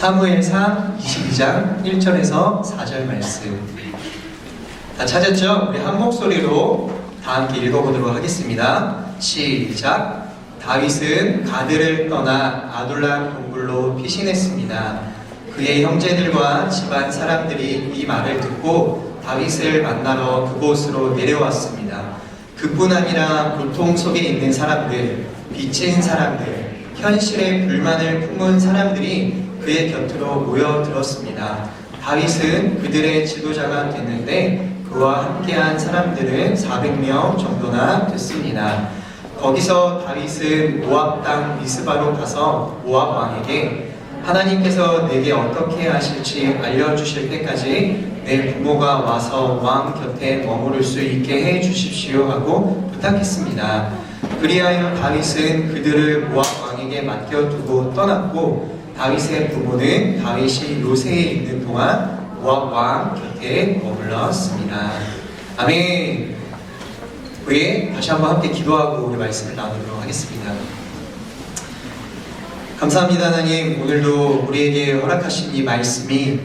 사무엘상 22장 1절에서 4절 말씀 다 찾았죠? 우리 한 목소리로 다 함께 읽어보도록 하겠습니다. 시작! 다윗은 가드를 떠나 아둘람 동굴로 피신했습니다. 그의 형제들과 집안 사람들이 이 말을 듣고 다윗을 만나러 그곳으로 내려왔습니다. 그뿐 아니라 고통 속에 있는 사람들, 빚진 사람들, 현실에 불만을 품은 사람들이 그의 곁으로 모여들었습니다. 다윗은 그들의 지도자가 됐는데 그와 함께한 사람들은 400명 정도나 됐습니다. 거기서 다윗은 모압 땅 미스바로 가서 모압 왕에게 하나님께서 내게 어떻게 하실지 알려주실 때까지 내 부모가 와서 왕 곁에 머무를 수 있게 해 주십시오 하고 부탁했습니다. 그리하여 다윗은 그들을 모압 왕에게 맡겨두고 떠났고 다윗의 부모는 다윗이 요새에 있는 동안 모압 왕 곁에 머물렀습니다. 아멘. 우리 다시 한번 함께 기도하고 우리 말씀을 나누도록 하겠습니다. 감사합니다. 하나님, 오늘도 우리에게 허락하신 이 말씀이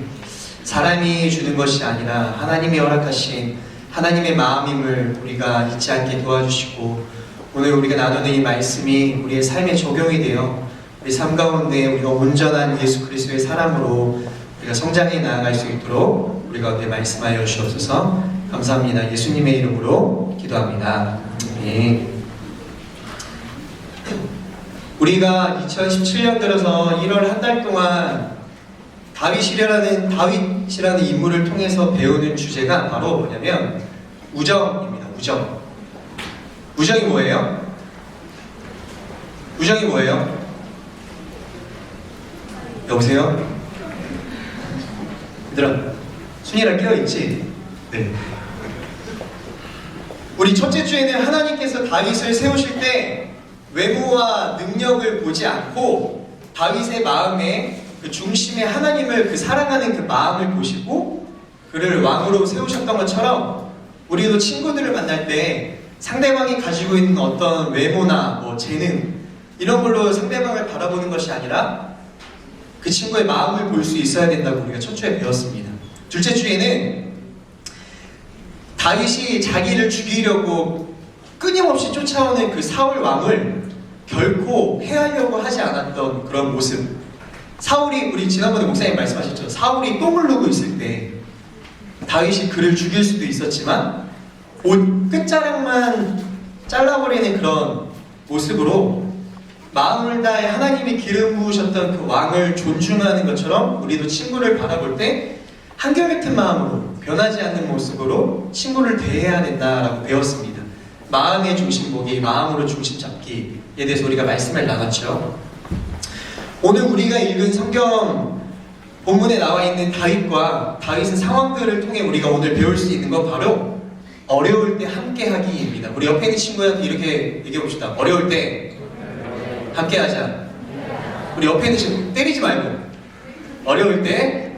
사람이 주는 것이 아니라 하나님이 허락하신 하나님의 마음임을 우리가 잊지 않게 도와주시고, 오늘 우리가 나누는 이 말씀이 우리의 삶에 적용이 되어 우리 삶 가운데 우리가 온전한 예수 그리스도의 사람으로 우리가 성장해 나아갈 수 있도록 우리 가운데 말씀하여 주옵소서. 감사합니다. 예수님의 이름으로 기도합니다. 네. 우리가 2017년 들어서 1월 한 달 동안 다윗이라는 인물을 통해서 배우는 주제가 바로 뭐냐면 우정입니다. 우정. 우정이 뭐예요? 우정이 뭐예요? 여보세요? 얘들아, 순이랑 깨어있지? 네. 우리 첫째 주에는 하나님께서 다윗을 세우실 때 외모와 능력을 보지 않고 다윗의 마음에 그 중심에 하나님을 사랑하는 그 마음을 보시고 그를 왕으로 세우셨던 것처럼 우리도 친구들을 만날 때 상대방이 가지고 있는 어떤 외모나 재능 이런 걸로 상대방을 바라보는 것이 아니라 그 친구의 마음을 볼 수 있어야 된다고 우리가 첫 주에 배웠습니다. 둘째 주에는 다윗이 자기를 죽이려고 끊임없이 쫓아오는 그 사울 왕을 결코 해하려고 하지 않았던 그런 모습. 사울이, 우리 지난번에 목사님 말씀하셨죠. 사울이 똥을 누고 있을 때 다윗이 그를 죽일 수도 있었지만 옷 끝자락만 잘라버리는 그런 모습으로 마음을 다해 하나님이 기름 부으셨던 그 왕을 존중하는 것처럼 우리도 친구를 바라볼 때 한결같은 마음으로 변하지 않는 모습으로 친구를 대해야 된다라고 배웠습니다. 마음의 중심 보기, 마음으로 중심 잡기에 대해서 우리가 말씀을 나눴죠. 오늘 우리가 읽은 성경 본문에 나와 있는 다윗과 다윗의 상황들을 통해 우리가 오늘 배울 수 있는 건 바로 어려울 때 함께하기입니다. 우리 옆에 있는 친구한테 이렇게 얘기해 봅시다. 어려울 때 함께하자. 우리 옆에 있는 친구 때리지 말고 어려울 때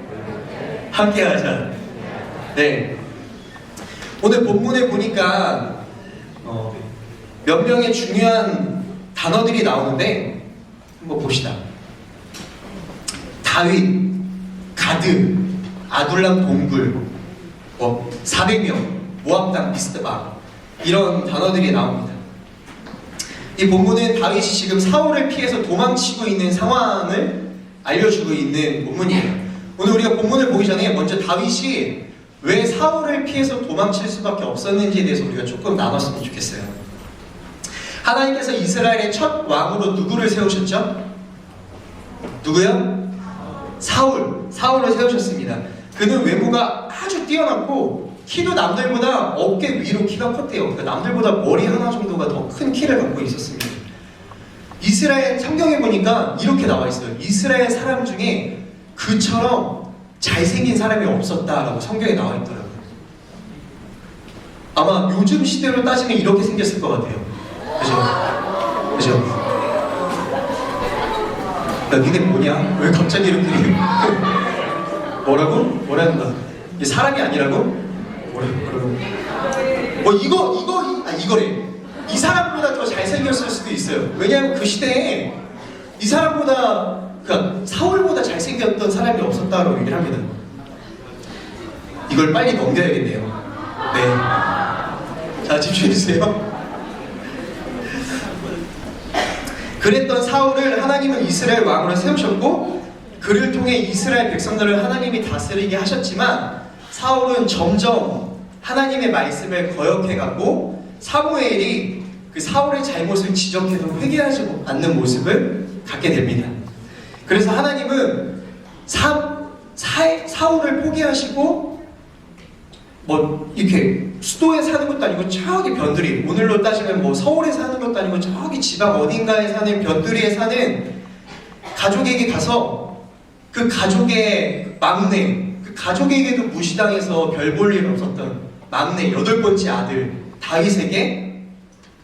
함께하자. 네. 오늘 본문에 보니까 몇 명의 중요한 단어들이 나오는데 한번 봅시다. 다윗, 가드, 아둘람 동굴, 400명, 모압 땅 미스바 이런 단어들이 나옵니다. 이 본문은 다윗이 지금 사울을 피해서 도망치고 있는 상황을 알려주고 있는 본문이에요. 오늘 우리가 본문을 보기 전에 먼저 다윗이 왜 사울을 피해서 도망칠 수밖에 없었는지에 대해서 우리가 조금 나눴으면 좋겠어요. 하나님께서 이스라엘의 첫 왕으로 누구를 세우셨죠? 누구요? 사울을 세우셨습니다. 그는 외모가 아주 뛰어났고 키도 남들보다 어깨 위로 키가 컸대요. 그러니까 남들보다 머리 하나 정도가 더 큰 키를 갖고 있었습니다. 이스라엘 성경에 보니까 이렇게 나와 있어요. 이스라엘 사람 중에 그처럼 잘생긴 사람이 없었다라고 성경에 나와 있더라고요. 아마 요즘 시대로 따지면 이렇게 생겼을 것 같아요. 그죠? 야, 니네 뭐냐? 왜 갑자기 이렇게 뭐라고? 뭐라는 거야? 이 사람이 아니라고? 뭐라고? 이거래. 이 사람보다 더 잘생겼을 수도 있어요. 왜냐하면 그 시대에 이 사람보다 그러니까 사울보다 잘생겼던 사람이 없었다고 얘기를 합니다. 이걸 빨리 넘겨야겠네요. 네. 자, 집중해주세요. 그랬던 사울을 하나님은 이스라엘 왕으로 세우셨고 그를 통해 이스라엘 백성들을 하나님이 다스리게 하셨지만 사울은 점점 하나님의 말씀을 거역해가고 사무엘이 그 사울의 잘못을 지적해도 회개하지 않는 모습을 갖게 됩니다. 그래서 하나님은 사울을 포기하시고 뭐 이렇게 수도에 사는 것도 아니고 저기 변두리, 오늘로 따지면 뭐 서울에 사는 것도 아니고 저기 지방 어딘가에 사는 변두리에 사는 가족에게 가서 그 가족의 막내, 그 가족에게도 무시당해서 별 볼 일 없었던 막내 8번째 아들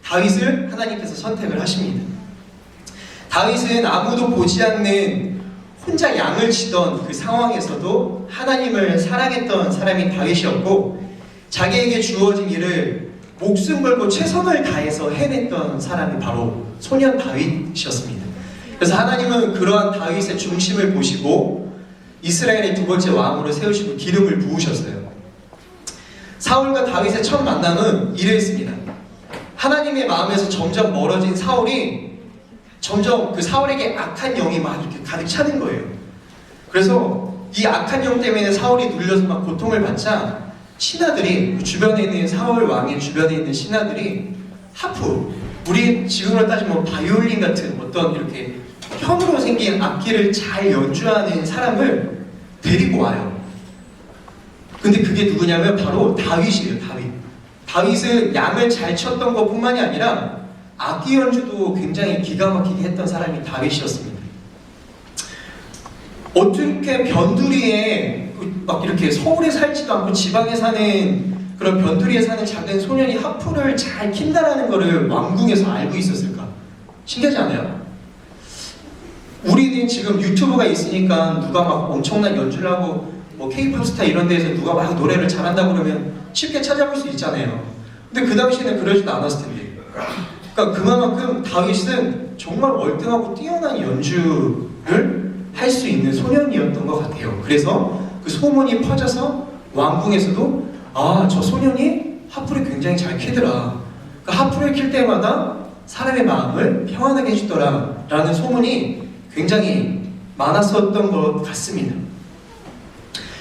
다윗을 하나님께서 선택을 하십니다. 다윗은 아무도 보지 않는 혼자 양을 치던 그 상황에서도 하나님을 사랑했던 사람이 다윗이었고 자기에게 주어진 일을 목숨 걸고 최선을 다해서 해냈던 사람이 바로 소년 다윗이었습니다. 그래서 하나님은 그러한 다윗의 중심을 보시고 이스라엘의 2번째 왕으로 세우시고 기름을 부으셨어요. 사울과 다윗의 첫 만남은 이랬습니다. 하나님의 마음에서 점점 멀어진 사울이 점점 그 사울에게 악한 영이 막 이렇게 가득 차는 거예요. 그래서 이 악한 영 때문에 사울이 눌려서 막 고통을 받자 신하들이, 주변에 있는 사울 왕의 주변에 있는 신하들이 하프, 우리 지금으로 따지면 바이올린 같은 어떤 이렇게 현으로 생긴 악기를 잘 연주하는 사람을 데리고 와요. 근데 그게 누구냐면 바로 다윗이에요. 다윗은 양을 잘 쳤던 것뿐만이 아니라 악기 연주도 굉장히 기가 막히게 했던 사람이 다윗이었습니다. 어떻게 변두리에 막 이렇게 서울에 살지도 않고 지방에 사는 그런 변두리에 사는 작은 소년이 하프를 잘 킨다라는 거를 왕궁에서 알고 있었을까? 신기하지 않아요? 우리는 지금 유튜브가 있으니까 누가 막 엄청난 연주를 하고 뭐 K-pop 스타 이런 데에서 누가 막 노래를 잘한다고 그러면 쉽게 찾아볼 수 있잖아요. 근데 그 당시에는 그러지도 않았을 텐데. 그러니까 그만큼 다윗은 정말 월등하고 뛰어난 연주를 할 수 있는 소년이었던 것 같아요. 그래서 그 소문이 퍼져서 왕궁에서도 저 소년이 하프를 굉장히 잘 키더라. 그 하프를 킬 때마다 사람의 마음을 평안하게 해주더라 라는 소문이 굉장히 많았었던 것 같습니다.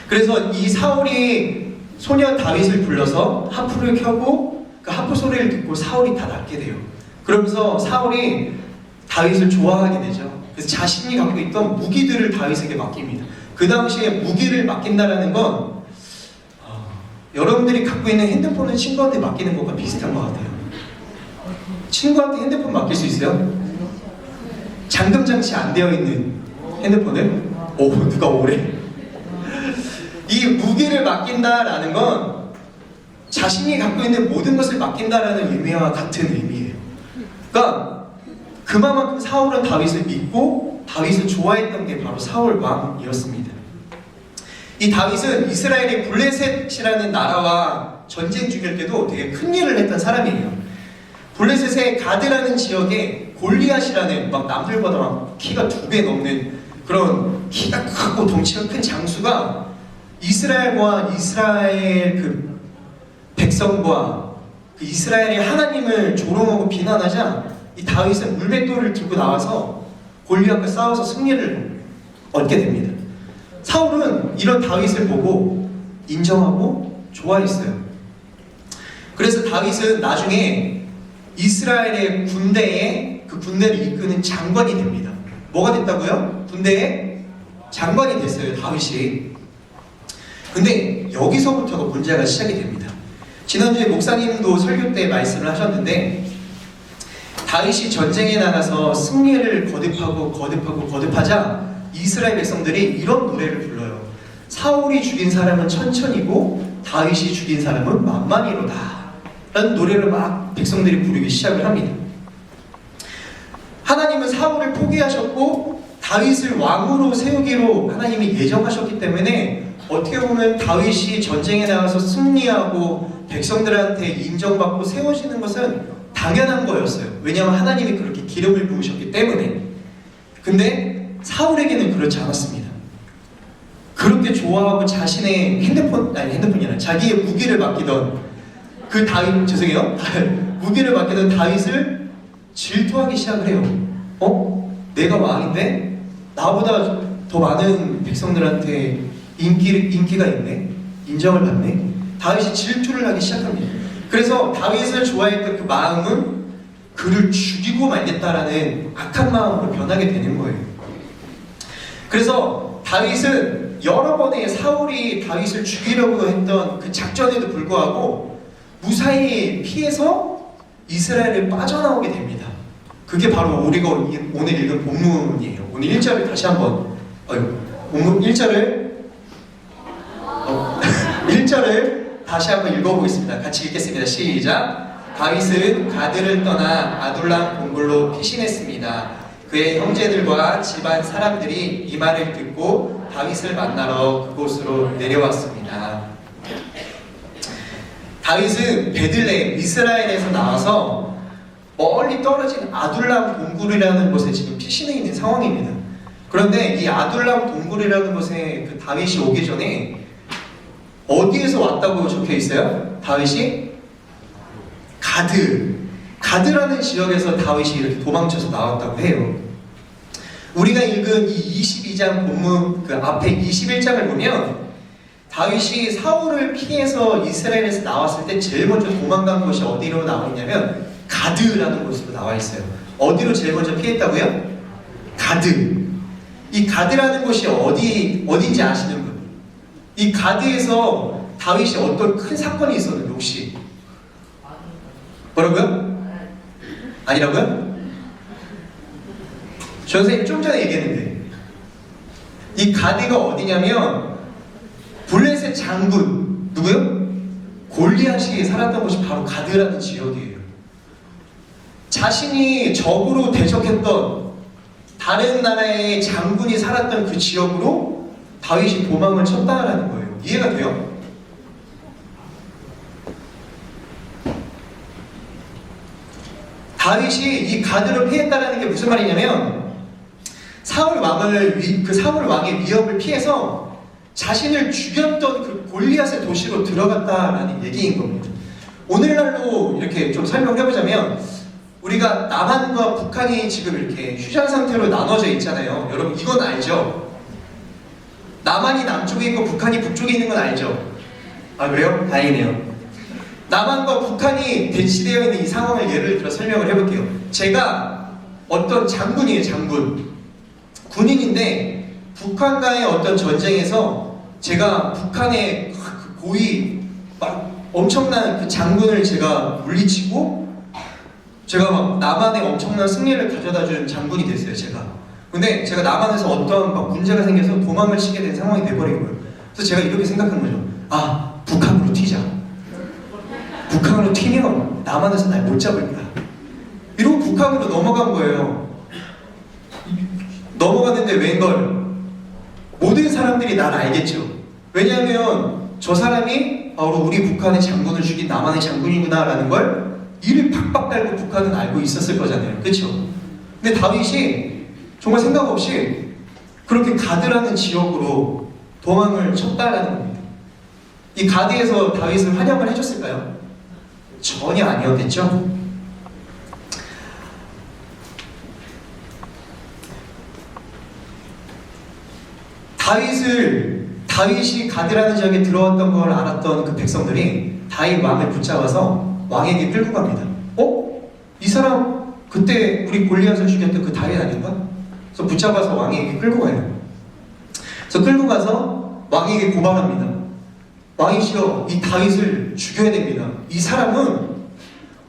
그래서 이 사울이 소년 다윗을 불러서 하프를 켜고 그 하프 소리를 듣고 사울이 다 낫게 돼요. 그러면서 사울이 다윗을 좋아하게 되죠. 그래서 자신이 갖고 있던 무기들을 다윗에게 맡깁니다. 그 당시에 무기를 맡긴다라는 건 여러분들이 갖고 있는 핸드폰을 친구한테 맡기는 것과 비슷한 것 같아요. 친구한테 핸드폰 맡길 수 있어요? 잠금 장치 안 되어 있는 핸드폰을? 누가 오래? 이 무기를 맡긴다라는 건 자신이 갖고 있는 모든 것을 맡긴다라는 의미와 같은 의미예요. 그러니까 그만큼 사울은 다윗을 믿고 다윗을 좋아했던 게 바로 사울 왕이었습니다. 이 다윗은 이스라엘의 블레셋이라는 나라와 전쟁 중일 때도 되게 큰 일을 했던 사람이에요. 블레셋의 가드라는 지역에 골리앗이라는 막 남들보다 막 키가 2배 넘는 그런 키가 크고 덩치가 큰 장수가 이스라엘과 이스라엘 그 백성과 그 이스라엘의 하나님을 조롱하고 비난하자 이 다윗은 물맷돌을 들고 나와서 골리앗과 싸워서 승리를 얻게 됩니다. 사울은 이런 다윗을 보고 인정하고 좋아했어요. 그래서 다윗은 나중에 이스라엘의 군대에 그 군대를 이끄는 장관이 됩니다. 뭐가 됐다고요? 군대의 장관이 됐어요, 다윗이. 근데 여기서부터가 문제가 시작이 됩니다. 지난주에 목사님도 설교 때 말씀을 하셨는데 다윗이 전쟁에 나가서 승리를 거듭하자 이스라엘 백성들이 이런 노래를 불러요. 사울이 죽인 사람은 천천히고 다윗이 죽인 사람은 만만히로다 라는 노래를 막 백성들이 부르기 시작을 합니다. 하나님은 사울을 포기하셨고 다윗을 왕으로 세우기로 하나님이 예정하셨기 때문에 어떻게 보면 다윗이 전쟁에 나가서 승리하고 백성들한테 인정받고 세워지는 것은 당연한 거였어요. 왜냐하면 하나님이 그렇게 기름을 부으셨기 때문에. 근데 사울에게는 그렇지 않았습니다. 그렇게 좋아하고 자신의 핸드폰이 아니라 자기의 무기를 맡기던 그 다윗, 죄송해요. 무기를 맡기던 다윗을 질투하기 시작을 해요. 내가 왕인데? 나보다 더 많은 백성들한테 인기가 있네? 인정을 받네? 다윗이 질투를 하기 시작합니다. 그래서 다윗을 좋아했던 그 마음은 그를 죽이고 말겠다라는 악한 마음으로 변하게 되는 거예요. 그래서 다윗은 여러 번의 사울이 다윗을 죽이려고 했던 그 작전에도 불구하고 무사히 피해서 이스라엘을 빠져나오게 됩니다. 그게 바로 우리가 오늘 읽은 본문이에요. 오늘 1절을 다시 한번 본문 1절을 1절을 다시 한번 읽어보겠습니다. 같이 읽겠습니다. 시작. 다윗은 가드를 떠나 아둘람 동굴로 피신했습니다. 그의 형제들과 집안 사람들이 이 말을 듣고 다윗을 만나러 그곳으로 내려왔습니다. 다윗은 베들레헴 이스라엘에서 나와서 멀리 떨어진 아둘람 동굴이라는 곳에 지금 피신해 있는 상황입니다. 그런데 이 아둘람 동굴이라는 곳에 그 다윗이 오기 전에 어디에서 왔다고 적혀 있어요? 다윗이 가드라는 지역에서 다윗이 이렇게 도망쳐서 나왔다고 해요. 우리가 읽은 이 22장 본문 그 앞에 21장을 보면 다윗이 사울을 피해서 이스라엘에서 나왔을 때 제일 먼저 도망간 곳이 어디로 나와 있냐면 가드라는 곳으로 나와 있어요. 어디로 제일 먼저 피했다고요? 가드. 이 가드라는 곳이 어딘지 아시는 분? 이 가드에서 다윗이 어떤 큰 사건이 있었는데 혹시 뭐라고요? 아니라고요? 선생님 좀 전에 얘기했는데 이 가드가 어디냐면 블레셋 장군 누구요? 골리앗이 살았던 곳이 바로 가드라는 지역이에요. 자신이 적으로 대적했던 다른 나라의 장군이 살았던 그 지역으로 다윗이 도망을 쳤다라는 거예요. 이해가 돼요? 다윗이 이 가드를 피했다라는 게 무슨 말이냐면 사울 왕의 위협을 피해서 자신을 죽였던 그 골리앗의 도시로 들어갔다라는 얘기인 겁니다. 오늘날로 이렇게 좀 설명해보자면 우리가 남한과 북한이 지금 이렇게 휴전 상태로 나눠져 있잖아요. 여러분 이건 알죠? 남한이 남쪽에 있고 북한이 북쪽에 있는 건 알죠? 아 그래요? 다행이네요. 남한과 북한이 대치되어 있는 이 상황을 예를 들어 설명을 해볼게요. 제가 어떤 장군이에요. 군인인데 북한과의 어떤 전쟁에서 제가 북한의 그 고위 막 엄청난 그 장군을 제가 물리치고 제가 막 남한에 엄청난 승리를 가져다 준 장군이 됐어요. 근데 제가 남한에서 어떤 막 문제가 생겨서 도망을 치게 된 상황이 돼버린 거예요. 그래서 제가 이렇게 생각한 거죠. 아, 북한으로 튀자. 북한으로 튀면 남한에서 날 못 잡을 거야. 이러고 북한으로 넘어간 거예요. 넘어갔는데 웬걸 모든 사람들이 날 알겠죠. 왜냐하면 저 사람이 바로 우리 북한의 장군을 죽인 남한의 장군이구나 라는 걸 이를 팍팍 달고 북한은 알고 있었을 거잖아요. 그렇죠? 근데 다윗이 정말 생각 없이 그렇게 가드라는 지역으로 도망을 쳤다라는 겁니다. 이 가드에서 다윗을 환영을 해줬을까요? 전혀 아니었겠죠? 다윗이 가드라는 지역에 들어왔던 걸 알았던 그 백성들이 다윗 왕을 붙잡아서 왕에게 끌고 갑니다. 이 사람 그때 우리 골리앗을 죽였던 그 다윗 아닌가? 그래서 붙잡아서 왕에게 끌고 가요. 그래서 끌고 가서 왕에게 고발합니다. 왕이시여, 이 다윗을 죽여야 됩니다. 이 사람은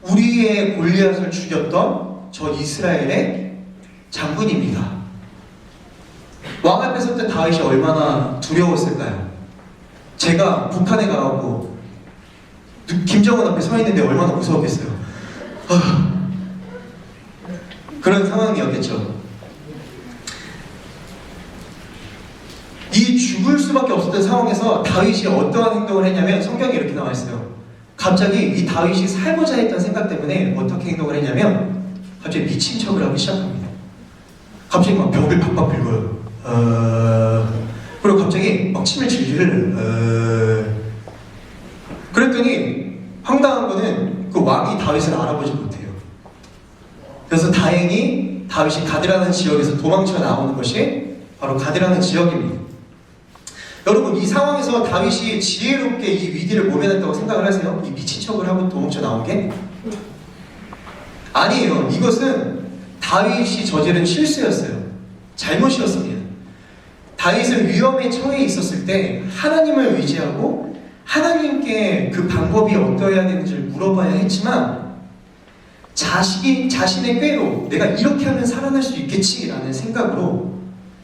우리의 골리앗을 죽였던 저 이스라엘의 장군입니다. 왕 앞에 섰던 다윗이 얼마나 두려웠을까요? 제가 북한에 가고 김정은 앞에 서 있는데 얼마나 무서웠겠어요. 그런 상황이었겠죠. 이 죽을 수밖에 없었던 상황에서 다윗이 어떠한 행동을 했냐면 성경에 이렇게 나와 있어요. 갑자기 이 다윗이 살고자 했던 생각 때문에 어떻게 행동을 했냐면 갑자기 미친 척을 하기 시작합니다. 갑자기 막 벽을 팍팍 긁어요. 그리고 갑자기 막 침을 질질. 그랬더니 황당한 거는 그 왕이 다윗을 알아보지 못해요. 그래서 다행히 다윗이 가드라는 지역에서 도망쳐 나오는 것이 바로 가드라는 지역입니다. 여러분, 이 상황에서 다윗이 지혜롭게 이 위기를 모면했다고 생각을 하세요? 이 미친 척을 하고 도망쳐 나온 게? 아니에요. 이것은 다윗이 저지른 실수였어요. 잘못이었습니다. 다윗은 위험에 처해 있었을 때 하나님을 의지하고 하나님께 그 방법이 어떠해야 되는지를 물어봐야 했지만 자신의 꾀로 내가 이렇게 하면 살아날 수 있겠지라는 생각으로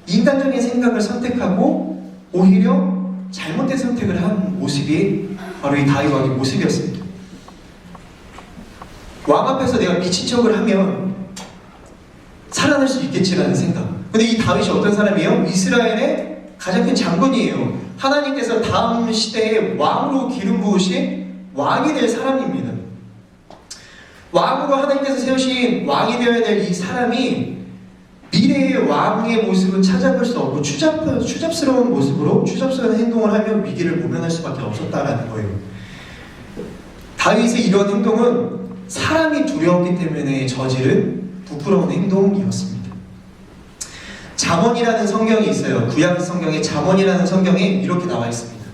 인간적인 생각을 선택하고 오히려 잘못된 선택을 한 모습이 바로 이 다윗 왕의 모습이었습니다. 왕 앞에서 내가 미친 척을 하면 살아날 수 있겠지라는 생각. 근데 이 다윗이 어떤 사람이에요? 이스라엘의 가장 큰 장군이에요. 하나님께서 다음 시대에 왕으로 기름 부으신 왕이 될 사람입니다. 왕으로 하나님께서 세우신 왕이 되어야 될 이 사람이 미래의 왕의 모습은 찾아볼 수 없고 추잡스러운 모습으로 추잡스러운 행동을 하며 위기를 모면할 수밖에 없었다라는 거예요. 다윗의 이런 행동은 사람이 두려웠기 때문에 저지른 부끄러운 행동이었습니다. 잠언이라는 성경이 있어요. 구약 성경에 잠언이라는 성경에 이렇게 나와 있습니다.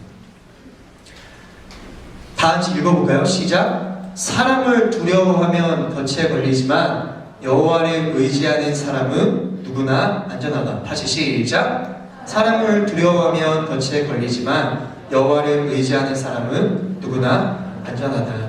다 같이 읽어볼까요? 시작. 사람을 두려워하면 덫에 걸리지만 여호와를 의지하는 사람은 누구나 안전하다. 다시 시작. 사람을 두려워하면 덫에 걸리지만 여호와를 의지하는 사람은 누구나 안전하다.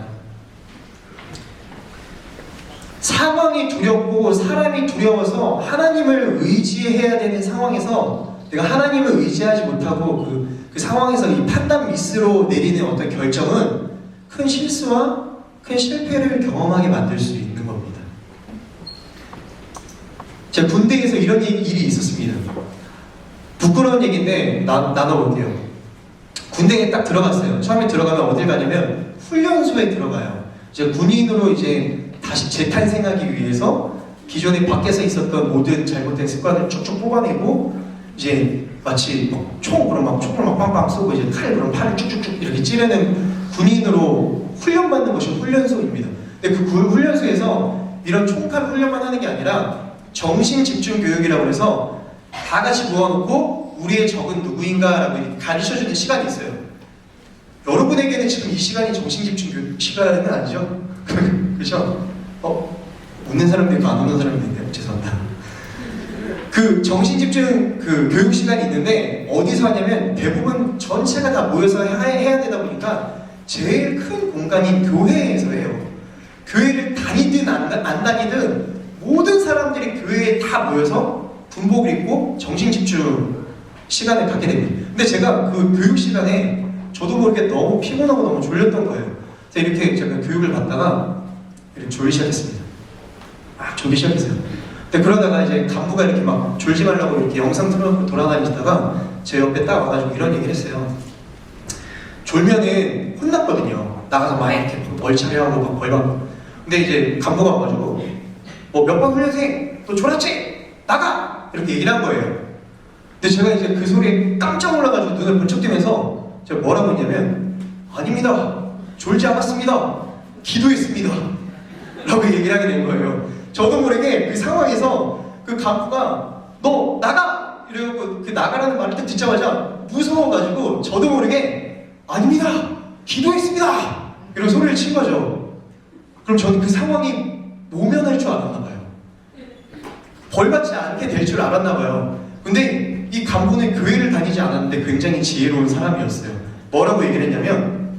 상황이 두렵고 사람이 두려워서 하나님을 의지해야 되는 상황에서 내가 하나님을 의지하지 못하고 그 상황에서 이 판단 미스로 내리는 어떤 결정은 큰 실수와 큰 실패를 경험하게 만들 수 있는 겁니다. 제가 군대에서 이런 일이 있었습니다. 부끄러운 얘기인데 나눠볼게요. 군대에 딱 들어갔어요. 처음에 들어가면 어딜 가냐면 훈련소에 들어가요. 이제 군인으로 이제 다시 재탄생하기 위해서 기존에 밖에서 있었던 모든 잘못된 습관을 쭉쭉 뽑아내고 이제 마치 총으로 막 빵빵 쏘고 이제 칼으로 팔을 쭉쭉쭉 이렇게 찌르는 군인으로 훈련받는 것이 훈련소입니다. 근데 그 훈련소에서 이런 총칼 훈련만 하는 게 아니라 정신 집중 교육이라고 해서 다 같이 모아놓고 우리의 적은 누구인가라고 이렇게 가르쳐주는 시간이 있어요. 여러분에게는 지금 이 시간이 정신 집중 교육 시간은 아니죠? 그렇죠? 웃는 사람도 있고 안 웃는 사람도 있는데 죄송합니다. 그 정신집중 그 교육 시간이 있는데 어디서 하냐면 대부분 전체가 다 모여서 해야 되다 보니까 제일 큰 공간인 교회에서 해요. 교회를 다니든 안 다니든 모든 사람들이 교회에 다 모여서 군복을 입고 정신집중 시간을 갖게 됩니다. 근데 제가 그 교육 시간에 저도 모르게 너무 피곤하고 너무 졸렸던 거예요. 그래서 이렇게 제가 교육을 받다가 이렇게 졸기 시작했습니다. 막 졸기 시작했어요. 근데 그러다가 이제 간부가 이렇게 막 졸지 말라고 이렇게 영상 틀어놓고 돌아다니다가 제 옆에 딱 와가지고 이런 얘기를 했어요. 졸면은 혼났거든요. 나가서 막 이렇게 벌차려하고 막 벌받고. 근데 이제 간부가 와가지고 몇 번 훈련생 너 졸았지? 나가! 이렇게 얘기를 한 거예요. 근데 제가 이제 그 소리에 깜짝 놀라가지고 눈을 번쩍 뜨면서 제가 뭐라고 했냐면 아닙니다. 졸지 않았습니다. 기도했습니다. 라고 얘기를 하게 된 거예요. 저도 모르게 그 상황에서 그 간부가 너 나가! 이러고 그 나가라는 말을 딱 듣자마자 무서워가지고 저도 모르게 아닙니다. 기도했습니다. 이런 소리를 친 거죠. 그럼 저는 그 상황이 모면할 줄 알았나 봐요. 벌받지 않게 될 줄 알았나 봐요. 근데 이 간부는 교회를 다니지 않았는데 굉장히 지혜로운 사람이었어요. 뭐라고 얘기를 했냐면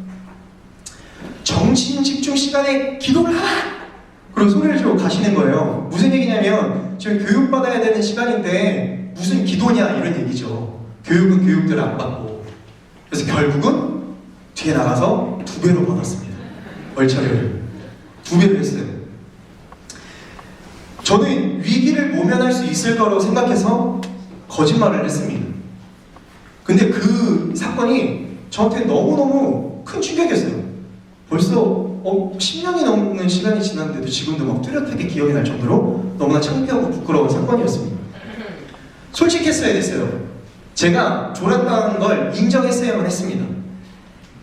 정신 집중 시간에 기도를 하라! 그런 소리를 지르고 가시는 거예요. 무슨 얘기냐면 지금 교육받아야 되는 시간인데 무슨 기도냐 이런 얘기죠. 교육은 교육대로 안 받고. 그래서 결국은 뒤에 나가서 2배로 받았습니다. 월차를 2배로 했어요. 저는 위기를 모면할 수 있을 거라고 생각해서 거짓말을 했습니다. 근데 그 사건이 저한테 너무너무 큰 충격이었어요. 벌써 10년이 넘는 시간이 지났는데도 지금도 막 뚜렷하게 기억이 날 정도로 너무나 창피하고 부끄러운 사건이었습니다. 솔직했어야 됐어요. 제가 졸았다는 걸 인정했어야만 했습니다.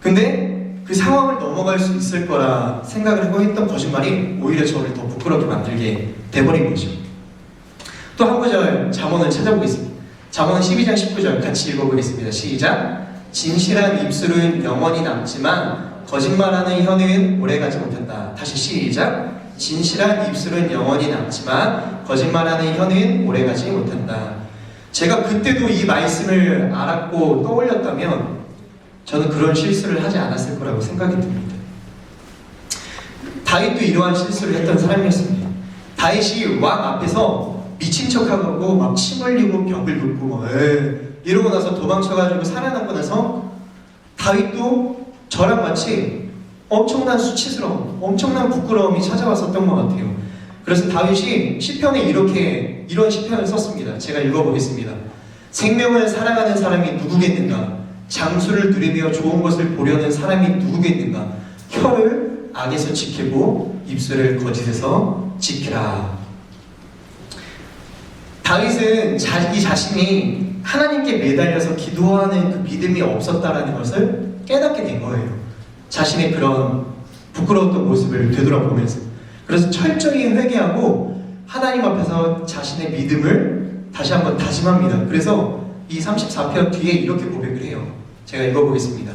근데 그 상황을 넘어갈 수 있을 거라 생각을 하고 했던 거짓말이 오히려 저를 더 부끄럽게 만들게 돼버린 거죠. 또 한 구절 잠언을 찾아보겠습니다. 잠언 12장 19절 같이 읽어보겠습니다. 시작. 진실한 입술은 영원히 남지만 거짓말하는 혀는 오래가지 못한다. 다시 시작. 진실한 입술은 영원히 남지만 거짓말하는 혀는 오래가지 못한다. 제가 그때도 이 말씀을 알았고 떠올렸다면 저는 그런 실수를 하지 않았을 거라고 생각이 듭니다. 다윗도 이러한 실수를 했던 사람이었습니다. 다윗이 왕 앞에서 미친 척하고 막 침 흘리고 벽을 긋고 막 이러고 나서 도망쳐가지고 살아남고 나서 다윗도 저랑 같이 엄청난 수치스러움, 엄청난 부끄러움이 찾아왔었던 것 같아요. 그래서 다윗이 시편에 이런 시편을 썼습니다. 제가 읽어보겠습니다. 생명을 사랑하는 사람이 누구겠는가? 장수를 누리며 좋은 것을 보려는 사람이 누구겠는가? 혀를 악에서 지키고 입술을 거짓에서 지키라. 다윗은 자기 자신이 하나님께 매달려서 기도하는 그 믿음이 없었다라는 것을 깨닫게 된 거예요. 자신의 그런 부끄러웠던 모습을 되돌아보면서. 그래서 철저히 회개하고 하나님 앞에서 자신의 믿음을 다시 한번 다짐합니다. 그래서 이 34편 뒤에 이렇게 고백을 해요. 제가 읽어보겠습니다.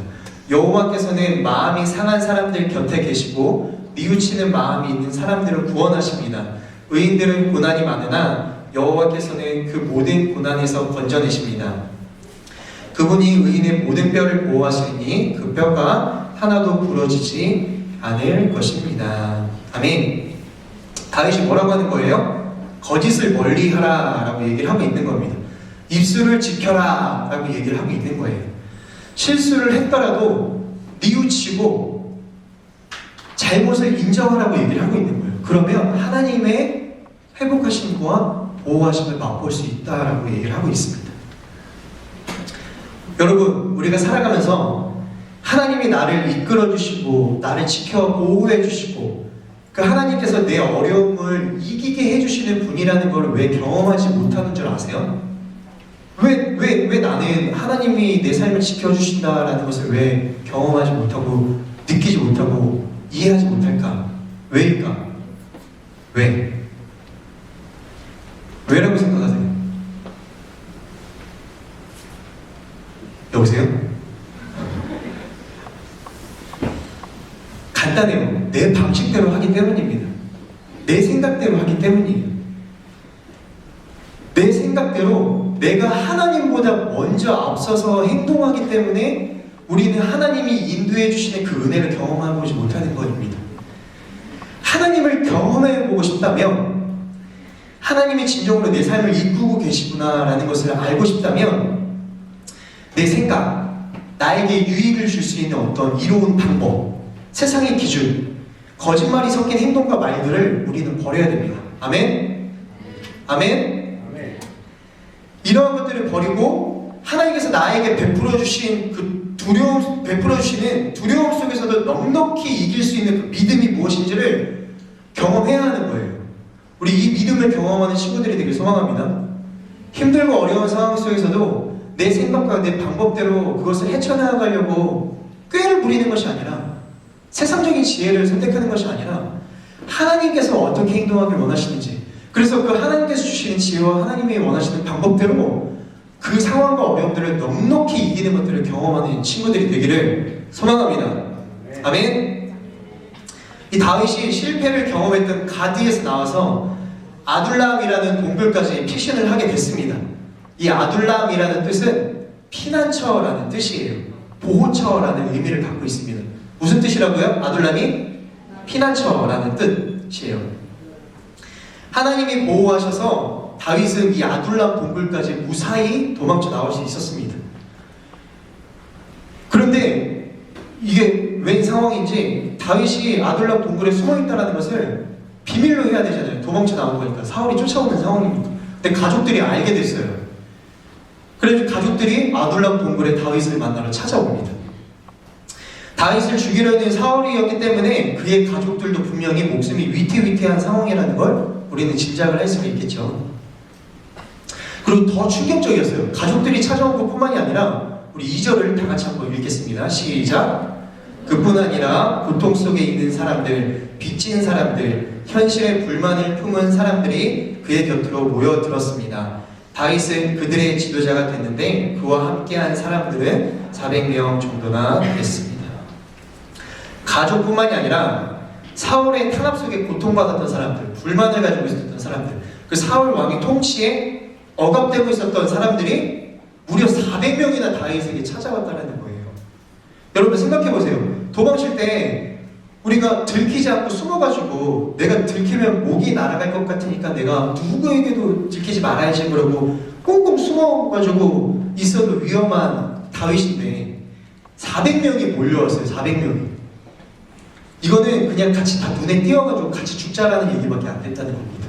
여호와께서는 마음이 상한 사람들 곁에 계시고 뉘우치는 마음이 있는 사람들을 구원하십니다. 의인들은 고난이 많으나 여호와께서는 그 모든 고난에서 건져내십니다. 그분이 의인의 모든 뼈를 보호하시니 그 뼈가 하나도 부러지지 않을 것입니다. 아멘. 다윗이 뭐라고 하는 거예요? 거짓을 멀리하라 라고 얘기를 하고 있는 겁니다. 입술을 지켜라 라고 얘기를 하고 있는 거예요. 실수를 했더라도 뉘우치고 잘못을 인정하라고 얘기를 하고 있는 거예요. 그러면 하나님의 회복하심과 보호하심을 맛볼 수 있다라고 얘기를 하고 있습니다. 여러분, 우리가 살아가면서 하나님이 나를 이끌어 주시고 나를 지켜 보호해 주시고 그 하나님께서 내 어려움을 이기게 해주시는 분이라는 걸 왜 경험하지 못하는 줄 아세요? 왜 나는 하나님이 내 삶을 지켜주신다라는 것을 왜 경험하지 못하고 느끼지 못하고 이해하지 못할까? 왜일까? 왜라고 생각하세요? 여보세요? 간단해요. 내 방식대로 하기 때문입니다. 내 생각대로 하기 때문이에요. 내 생각대로 내가 하나님보다 먼저 앞서서 행동하기 때문에 우리는 하나님이 인도해 주시는 그 은혜를 경험해보지 못하는 것입니다. 하나님을 경험해보고 싶다면 하나님이 진정으로 내 삶을 이끌고 계시구나라는 것을 알고 싶다면 내 생각, 나에게 유익을 줄 수 있는 어떤 이로운 방법, 세상의 기준, 거짓말이 섞인 행동과 말들을 우리는 버려야 됩니다. 아멘? 아멘? 이러한 것들을 버리고 하나님께서 나에게 베풀어 주신 그 베풀어 주시는 두려움 속에서도 넉넉히 이길 수 있는 그 믿음이 무엇인지를 경험해야 하는 거예요. 우리 이 믿음을 경험하는 친구들이 되길 소망합니다. 힘들고 어려운 상황 속에서도 내 생각과 내 방법대로 그것을 헤쳐나가려고 꾀를 부리는 것이 아니라 세상적인 지혜를 선택하는 것이 아니라 하나님께서 어떻게 행동하길 원하시는지, 그래서 그 하나님께서 주시는 지혜와 하나님이 원하시는 방법대로 그 상황과 어려움들을 넉넉히 이기는 것들을 경험하는 친구들이 되기를 소망합니다. 아멘. 이 다윗이 실패를 경험했던 가드에서 나와서 아둘람이라는 동굴까지 피신을 하게 됐습니다. 이 아둘람이라는 뜻은 피난처라는 뜻이에요. 보호처라는 의미를 갖고 있습니다. 무슨 뜻이라고요? 아둘람이 피난처라는 뜻이에요. 하나님이 보호하셔서 다윗은 이 아둘람 동굴까지 무사히 도망쳐 나올 수 있었습니다. 그런데 이게 웬 상황인지 다윗이 아둘람 동굴에 숨어있다는 것을 비밀로 해야 되잖아요. 도망쳐 나온 거니까. 사울이 쫓아오는 상황입니다. 근데 가족들이 알게 됐어요. 그래서 가족들이 아둘람 동굴에 다윗을 만나러 찾아옵니다. 다윗을 죽이려는 사울이었기 때문에 그의 가족들도 분명히 목숨이 위태위태한 상황이라는 걸 우리는 짐작을 할 수가 있겠죠. 그리고 더 충격적이었어요. 가족들이 찾아온 것뿐만이 아니라 우리 2절을 다 같이 한번 읽겠습니다. 시작. 그뿐 아니라 고통 속에 있는 사람들, 빚진 사람들, 현실의 불만을 품은 사람들이 그의 곁으로 모여들었습니다. 다윗은 그들의 지도자가 됐는데 그와 함께한 사람들은 400명 정도나 됐습니다. 가족뿐만이 아니라 사울의 탄압 속에 고통받았던 사람들, 불만을 가지고 있었던 사람들, 그 사울 왕의 통치에 억압되고 있었던 사람들이 무려 400명이나 다윗에게 찾아왔다는 거예요. 여러분 생각해보세요. 도망칠 때 우리가 들키지 않고 숨어가지고 내가 들키면 목이 날아갈 것 같으니까 내가 누구에게도 들키지 말아야지 그러고 꽁꽁 숨어가지고 있어도 위험한 다윗인데 400명이 몰려왔어요. 400명이. 이거는 그냥 같이 다 눈에 띄어가지고 같이 죽자라는 얘기밖에 안 됐다는 겁니다.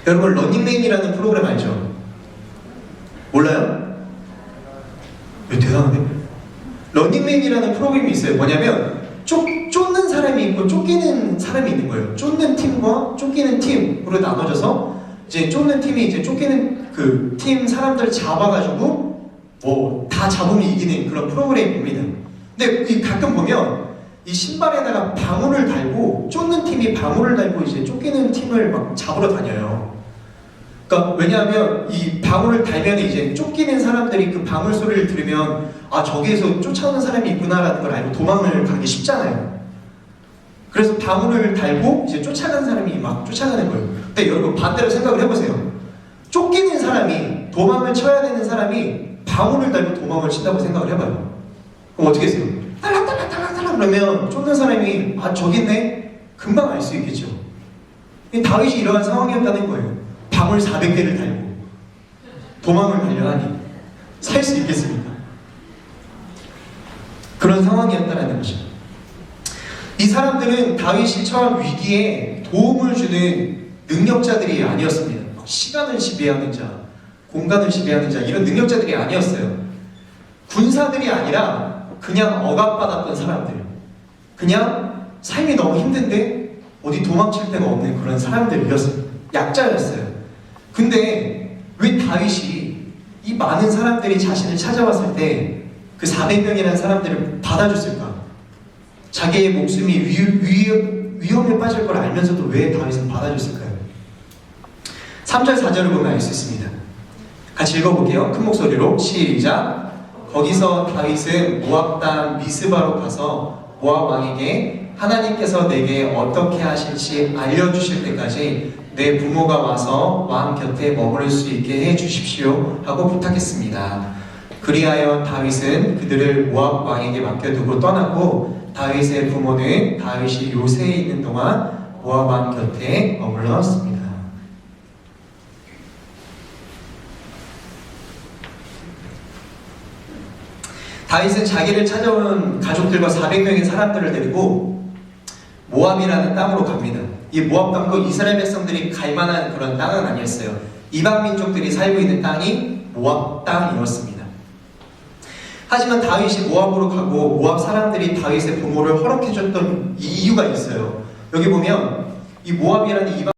여러분 러닝맨이라는 프로그램 알죠? 몰라요? 왜 대단한데? 러닝맨이라는 프로그램이 있어요. 뭐냐면 쫓는 사람이 있고 쫓기는 사람이 있는 거예요. 쫓는 팀과 쫓기는 팀으로 나눠져서 이제 쫓는 팀이 이제 쫓기는 그 팀 사람들을 잡아가지고 뭐 다 잡으면 이기는 그런 프로그램입니다. 근데 가끔 보면 이 신발에다가 방울을 달고 쫓는 팀이 방울을 달고 이제 쫓기는 팀을 막 잡으러 다녀요. 그러니까 왜냐하면 이 방울을 달면 이제 쫓기는 사람들이 그 방울 소리를 들으면 아 저기에서 쫓아오는 사람이 있구나라는 걸 알고 도망을 가기 쉽잖아요. 그래서 방울을 달고 이제 쫓아가는 사람이 막 쫓아가는 거예요. 근데 여러분 반대로 생각을 해보세요. 쫓기는 사람이 도망을 쳐야 되는 사람이 방울을 달고 도망을 친다고 생각을 해봐요. 그럼 어떻게 했어요? 딸랑딸랑딸랑딸랑 그러면 쫓는 사람이 아 저기 있네? 금방 알 수 있겠죠. 다윗이 이러한 상황이었다는 거예요. 방울 400개를 달고 도망을 가려 하니 살 수 있겠습니까? 그런 상황이었다는 거죠. 이 사람들은 다윗이 처한 위기에 도움을 주는 능력자들이 아니었습니다. 시간을 지배하는 자, 공간을 지배하는 자 이런 능력자들이 아니었어요. 군사들이 아니라 그냥 억압받았던 사람들, 그냥 삶이 너무 힘든데 어디 도망칠 데가 없는 그런 사람들이었어요. 약자였어요. 근데 왜 다윗이 이 많은 사람들이 자신을 찾아왔을 때 그 400명이라는 사람들을 받아줬을까? 자기의 목숨이 위험에 빠질 걸 알면서도 왜 다윗은 받아줬을까요? 3절 4절을 보면 알 수 있습니다. 같이 읽어볼게요. 큰 목소리로 시작. 거기서 다윗은 모압 땅 미스바로 가서 모압 왕에게 하나님께서 내게 어떻게 하실지 알려주실 때까지 내 부모가 와서 왕 곁에 머무를 수 있게 해주십시오 하고 부탁했습니다. 그리하여 다윗은 그들을 모압 왕에게 맡겨두고 떠났고 다윗의 부모는 다윗이 요새에 있는 동안 모압 왕 곁에 머물렀습니다. 다윗은 자기를 찾아온 가족들과 400명의 사람들을 데리고 모압이라는 땅으로 갑니다. 이 모압 땅도 이스라엘 백성들이 갈 만한 그런 땅은 아니었어요. 이방 민족들이 살고 있는 땅이 모압 땅이었습니다. 하지만 다윗이 모압으로 가고 모압 사람들이 다윗의 부모를 허락해줬던 이유가 있어요. 여기 보면 이 모압이라는 이방